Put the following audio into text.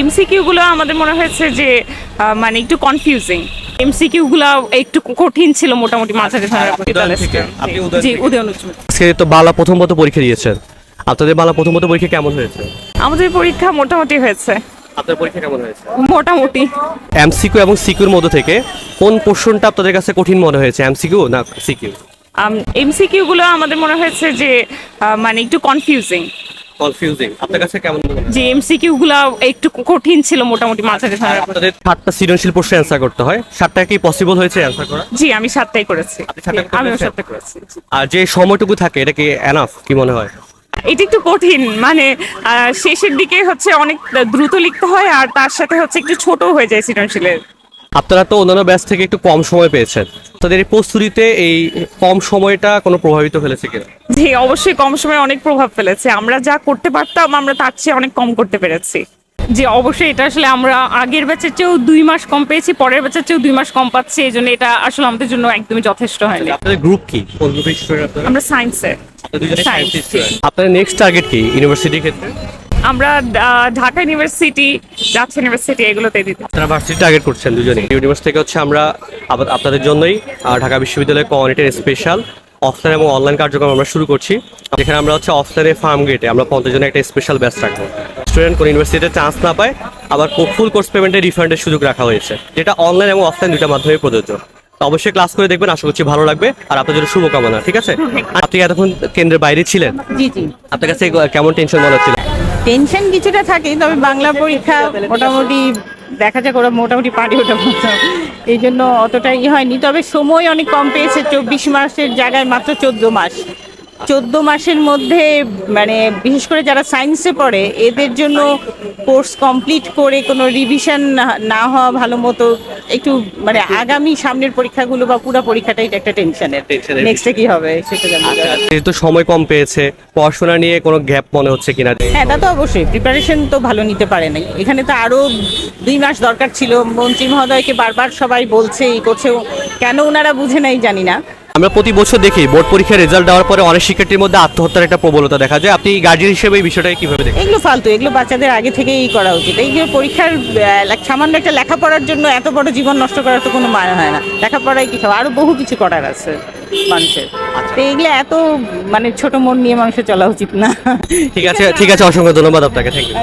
MCQ গুলো আমাদের মনে হয়েছে যে মানে একটু কনফিউজিং। এমসিকিউ গুলো একটু কঠিন ছিল, মোটামুটি মাঝারি ধরনের বিদ্যালয় জি উদয়ন উচ্চ বিদ্যালয়। আজকে তো বালা প্রথমত পরীক্ষা দিয়েছেন, আপনাদের বালা প্রথমত পরীক্ষা কেমন হয়েছে? আমাদের পরীক্ষা মোটামুটি হয়েছে। আপনার পরীক্ষা কেমন হয়েছে? মোটামুটি। এমসিকিউ এবং সিকিউর মধ্যে থেকে কোন পোর্শনটা আপনাদের কাছে কঠিন মনে হয়েছে, এমসিকিউ না সিকিউ? এমসিকিউ গুলো আমাদের মনে হয়েছে যে মানে একটু কনফিউজিং। কনফিউজিং আপনার কাছে কেমন মনে হয়েছে? যে এমসিকিউ গুলো একটু কঠিন ছিল, মোটামুটি মাঝারি ধরনের। আপনাদের 7টা সৃজনশীল প্রশ্ন অ্যান্সার করতে হয়, 7টা কি পসিবল হয়েছে অ্যান্সার করা? জি আমি 7টাই করেছি। আপনি 7টা করতে আমিও পেরেছেন? 7টা করেছি। আর যে সময়টুকু থাকে এটা কি এনাফ কি মনে হয়? এটা একটু কঠিন, মানে শেষের দিকে হচ্ছে অনেক দ্রুত লিখতে হয়, আর তার সাথে হচ্ছে একটু ছোট হয়ে যায় সৃজনশীলের। আপনারা তো অন্যান্য ব্যাচ থেকে একটু কম সময় পেয়েছেন, তাদের এই প্রস্তুতিতে এই কম সময়টা কোনো প্রভাবিত ফেলেছে কিনা? জি অবশ্যই কম সময়ে অনেক প্রভাব ফেলেছে। আমরা যা করতে পারতাম আমরা তার চেয়ে অনেক কম করতে পেরেছি। জি অবশ্যই, এটা আসলে আমরা আগের ব্যাচের চেয়েও 2 মাস কম পেয়েছি, পরের ব্যাচের চেয়েও 2 মাস কম পাচ্ছি, এই জন্য এটা আসলে আমাদের জন্য একদমই যথেষ্ট হয়নি। আপনাদের গ্রুপ কি, কোন গ্রুপের স্টুডেন্ট আপনারা? আমরা সায়েন্সে। আপনাদের নেক্সট টার্গেট কি ইউনিভার্সিটির ক্ষেত্রে? আমরা ঢাকা ইউনিভার্সিটি, রাজশাহী ইউনিভার্সিটি এগুলোতে দিতে। আপনারা ভার্সিটি টার্গেট করছেন দুজনেই? ইউনিভার্সিটি থেকে হচ্ছে আমরা আপনাদের জন্যই ঢাকা বিশ্ববিদ্যালয়ের কমিউনিটির স্পেশাল অফলাইন এবং অনলাইন কার্যক্রম আমরা শুরু করছি, যেখানে আমরা হচ্ছে অফলাইনে ফার্ম গেটে আমরা 50 জনের একটা স্পেশাল ব্যাচ রাখবো। স্টুডেন্ট কোন ইউনিভার্সিটিতে চান্স না পায়, আবার ফুল কোর্স পেমেন্টের রিফান্ডের সুযোগ রাখা হয়েছে, যেটা অনলাইন এবং অফলাইন দুইটা মাধ্যমে প্রযোজ্য। তো অবশ্যই ক্লাস করে দেখবেন, আশা করছি ভালো লাগবে। আর আপনাদের জন্য শুভকামনা। ঠিক আছে, আপনি এতক্ষণ কেন্দ্রের বাইরে ছিলেন, জি জি, আপনার কাছে কেমন টেনশন মনে হচ্ছিল? টেনশন কিছুটা থাকে, তবে বাংলা পরীক্ষা মোটামুটি দেখা যাক ওরা মোটামুটি পারি ওটা মতো, এই জন্য অতটা হয়নি। তবে সময় অনেক কম পেয়েছে, 24 মাসের জায়গায় মাত্র 14 মাস। 14 মাসের মধ্যে মানে বিশেষ করে যারা সায়েন্সে পড়ে এদের জন্য কোর্স কমপ্লিট করে কোনো রিভিশন না হওয়া ভালো মতো একটু মানে আগামী সামনের পরীক্ষাগুলো বা পুরো পরীক্ষাটাই একটা টেনশনের। নেক্সটে কি হবে সেটা জানা যাবে না। যেহেতু সময় কম পেয়েছে, পড়াশোনা নিয়ে কোনো গ্যাপ মনে হচ্ছে কিনা? হ্যাঁ তা তো অবশ্যই, প্রিপারেশন তো ভালো নিতে পারে নাই। এখানে তো আরো 2 মাস দরকার ছিল। মন্ত্রী মহোদয়কে বারবার সবাই বলছে, এই করছে, কেন ওনারা বুঝে নাই জানি না। আমরা প্রতি বছর দেখি বোর্ড পরীক্ষার রেজাল্ট দেওয়ার পরে অনেক শিক্ষার্থীর মধ্যে আত্মহত্যার একটা প্রবণতা দেখা যায়। আপনি গার্জিয়ান হিসেবে এই বিষয়টাকে কিভাবে দেখেন? এগুলো ফালতু, এগুলো বাচ্চাদের আগে থেকেই করা উচিত। এই যে পরীক্ষার সামান্য একটা লেখাপড়ার জন্য এত বড় জীবন নষ্ট করার তো কোনো মানে হয় না। লেখাপড়ায় কিছু আরো বহু কিছু করার আছে মানুষের। তো এইগুলো এত মানে ছোট মন নিয়ে মানুষের চলা উচিত না। ঠিক আছে, ঠিক আছে, অসংখ্য ধন্যবাদ আপনাকে। Thank you.